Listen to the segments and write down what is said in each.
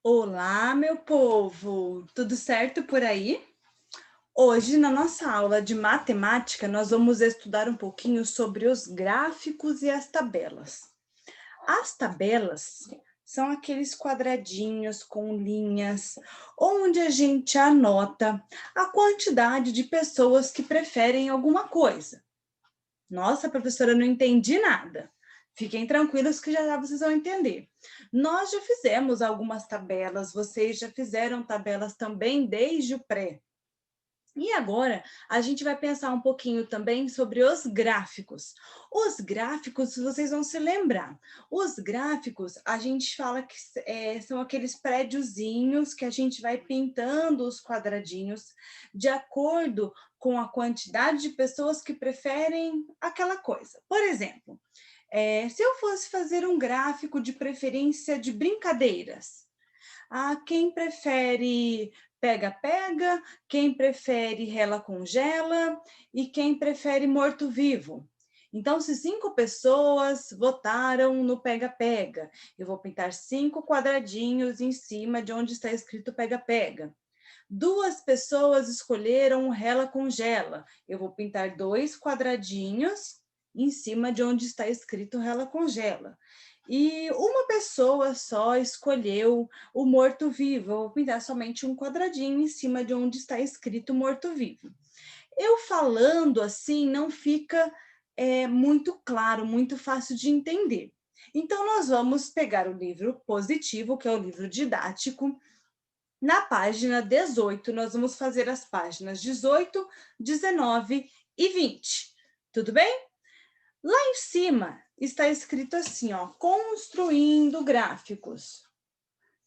Olá, meu povo! Tudo certo por aí? Hoje, na nossa aula de matemática, nós vamos estudar um pouquinho sobre os gráficos e as tabelas. As tabelas são aqueles quadradinhos com linhas, onde a gente anota a quantidade de pessoas que preferem alguma coisa. Nossa, professora, eu não entendi nada. Fiquem tranquilos que já vocês vão entender. Nós já fizemos algumas tabelas, vocês já fizeram tabelas também desde o pré. E agora a gente vai pensar um pouquinho também sobre os gráficos. Os gráficos, vocês vão se lembrar. Os gráficos, a gente fala que são aqueles prédiozinhos que a gente vai pintando os quadradinhos de acordo com a quantidade de pessoas que preferem aquela coisa. Por exemplo, se eu fosse fazer um gráfico de preferência de brincadeiras, quem prefere pega-pega, quem prefere rela-congela e quem prefere morto-vivo. Então, se 5 pessoas votaram no pega-pega, eu vou pintar 5 quadradinhos em cima de onde está escrito pega-pega. 2 pessoas escolheram rela-congela, eu vou pintar 2 quadradinhos em cima de onde está escrito rela-congela. E uma pessoa só escolheu o morto-vivo. Eu vou pintar somente um quadradinho em cima de onde está escrito morto-vivo. Eu falando assim não fica muito claro, muito fácil de entender. Então, nós vamos pegar o livro positivo, que é o livro didático. Na página 18, nós vamos fazer as páginas 18, 19 e 20. Tudo bem? Lá em cima está escrito assim, ó, construindo gráficos.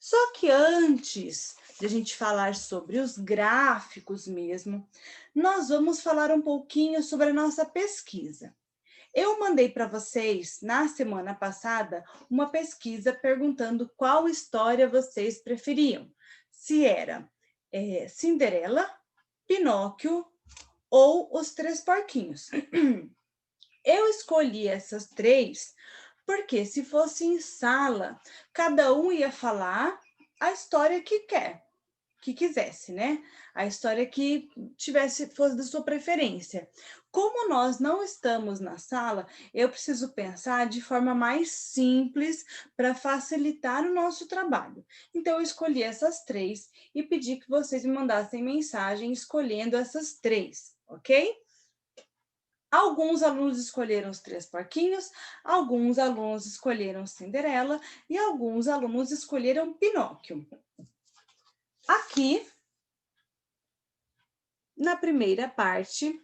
Só que antes de a gente falar sobre os gráficos mesmo, nós vamos falar um pouquinho sobre a nossa pesquisa. Eu mandei para vocês, na semana passada, uma pesquisa perguntando qual história vocês preferiam. Se era Cinderela, Pinóquio ou Os Três Porquinhos. Eu escolhi essas três porque, se fosse em sala, cada um ia falar a história que quisesse, né? A história que fosse da sua preferência. Como nós não estamos na sala, eu preciso pensar de forma mais simples para facilitar o nosso trabalho. Então, eu escolhi essas três e pedi que vocês me mandassem mensagem escolhendo essas três, ok? Alguns alunos escolheram os Três Porquinhos, alguns alunos escolheram Cinderela e alguns alunos escolheram Pinóquio. Aqui, na primeira parte,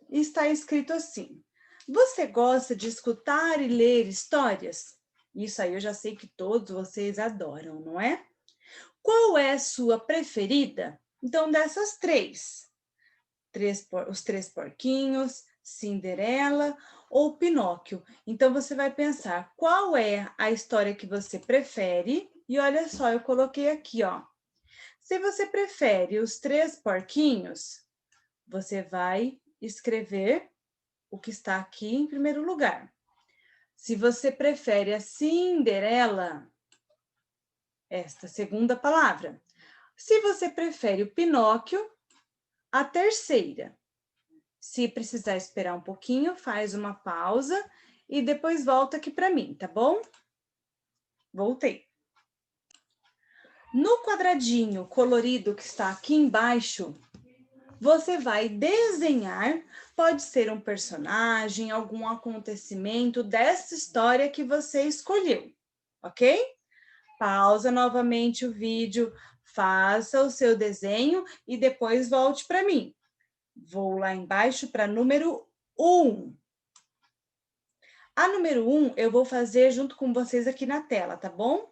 está escrito assim: você gosta de escutar e ler histórias? Isso aí eu já sei que todos vocês adoram, não é? Qual é a sua preferida? Então, dessas três, os Três Porquinhos, Cinderela ou Pinóquio. Então, você vai pensar qual é a história que você prefere. E olha só, eu coloquei aqui, ó. Se você prefere os Três Porquinhos, você vai escrever o que está aqui em primeiro lugar. Se você prefere a Cinderela, esta segunda palavra. Se você prefere o Pinóquio, a terceira. Se precisar esperar um pouquinho, faz uma pausa e depois volta aqui para mim, tá bom? Voltei. No quadradinho colorido que está aqui embaixo, você vai desenhar, pode ser um personagem, algum acontecimento dessa história que você escolheu, ok? Pausa novamente o vídeo, faça o seu desenho e depois volte para mim. Vou lá embaixo para número 1. A número 1 eu vou fazer junto com vocês aqui na tela, tá bom?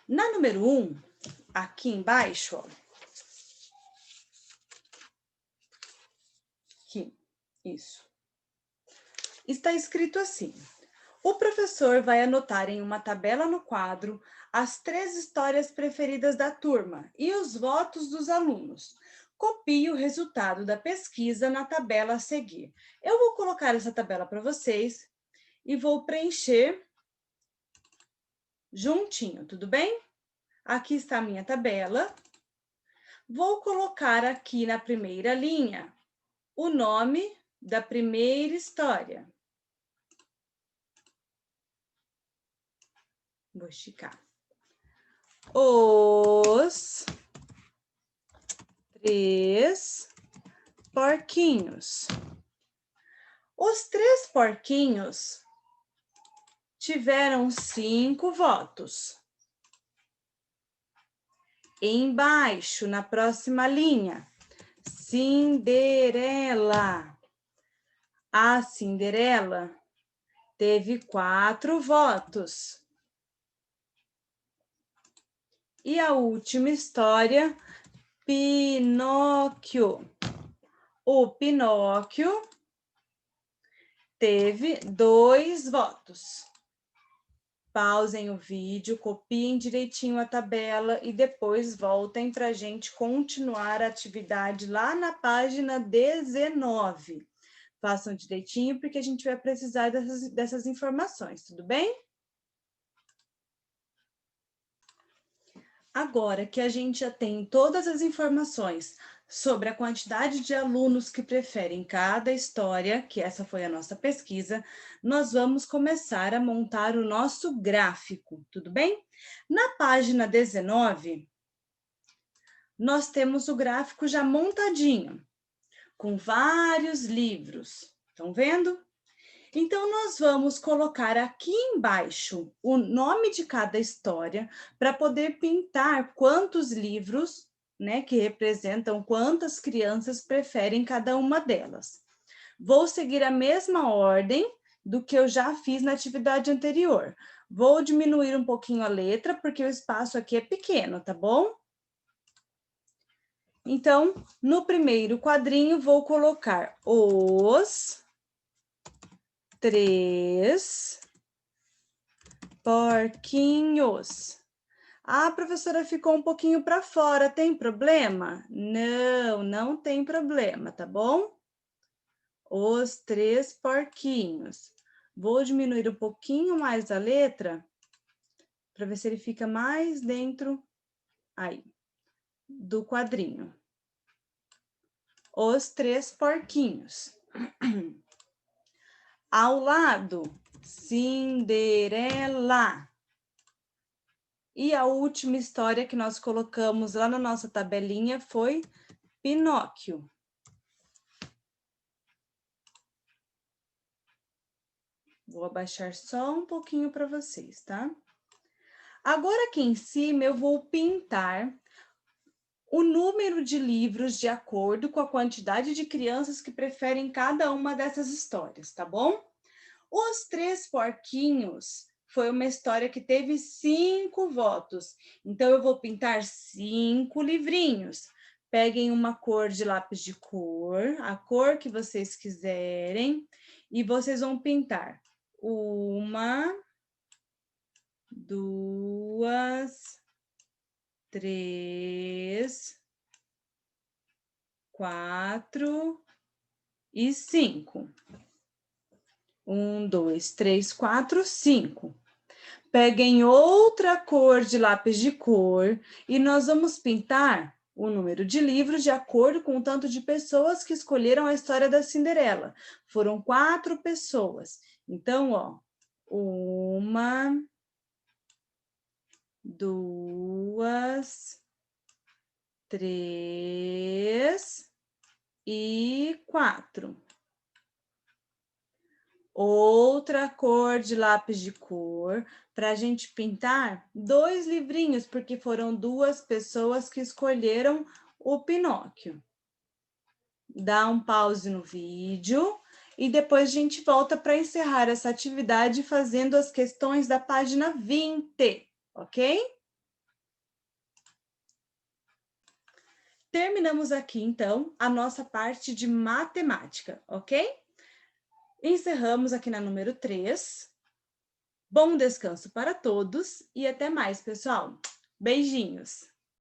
Na número 1, aqui embaixo, ó. Aqui, isso. Está escrito assim: o professor vai anotar em uma tabela no quadro as 3 histórias preferidas da turma e os votos dos alunos. Copie o resultado da pesquisa na tabela a seguir. Eu vou colocar essa tabela para vocês e vou preencher juntinho, tudo bem? Aqui está a minha tabela. Vou colocar aqui na primeira linha o nome da primeira história. Vou esticar. Os 3 porquinhos. Os 3 porquinhos tiveram 5 votos. Embaixo, na próxima linha, Cinderela. A Cinderela teve 4 votos. E a última história, Pinóquio. O Pinóquio teve 2 votos. Pausem o vídeo, copiem direitinho a tabela e depois voltem para a gente continuar a atividade lá na página 19. Façam direitinho, porque a gente vai precisar dessas informações, tudo bem? Agora que a gente já tem todas as informações sobre a quantidade de alunos que preferem cada história, que essa foi a nossa pesquisa, nós vamos começar a montar o nosso gráfico, tudo bem? Na página 19, nós temos o gráfico já montadinho, com vários livros. Estão vendo? Então, nós vamos colocar aqui embaixo o nome de cada história para poder pintar quantos livros, né, que representam quantas crianças preferem cada uma delas. Vou seguir a mesma ordem do que eu já fiz na atividade anterior. Vou diminuir um pouquinho a letra, porque o espaço aqui é pequeno, tá bom? Então, no primeiro quadrinho, vou colocar os 3 porquinhos. Ah, professora, ficou um pouquinho para fora, tem problema? Não, não tem problema, tá bom? Os 3 porquinhos. Vou diminuir um pouquinho mais a letra, para ver se ele fica mais dentro, aí, do quadrinho. Os 3 porquinhos. Ao lado, Cinderela. E a última história que nós colocamos lá na nossa tabelinha foi Pinóquio. Vou abaixar só um pouquinho para vocês, tá? Agora aqui em cima eu vou pintar o número de livros de acordo com a quantidade de crianças que preferem cada uma dessas histórias, tá bom? Os 3 porquinhos foi uma história que teve 5 votos. Então, eu vou pintar 5 livrinhos. Peguem uma cor de lápis de cor, a cor que vocês quiserem, e vocês vão pintar 1, 2, 3, 4 e 5. 1, 2, 3, 4, 5. Peguem outra cor de lápis de cor e nós vamos pintar o número de livros de acordo com o tanto de pessoas que escolheram a história da Cinderela. Foram 4 pessoas. Então, ó, 1, 2, 3 e 4. Outra cor de lápis de cor para a gente pintar 2 livrinhos, porque foram 2 pessoas que escolheram o Pinóquio. Dá um pause no vídeo e depois a gente volta para encerrar essa atividade fazendo as questões da página 20, ok? Terminamos aqui, então, a nossa parte de matemática, ok? Encerramos aqui na número 3. Bom descanso para todos e até mais, pessoal. Beijinhos!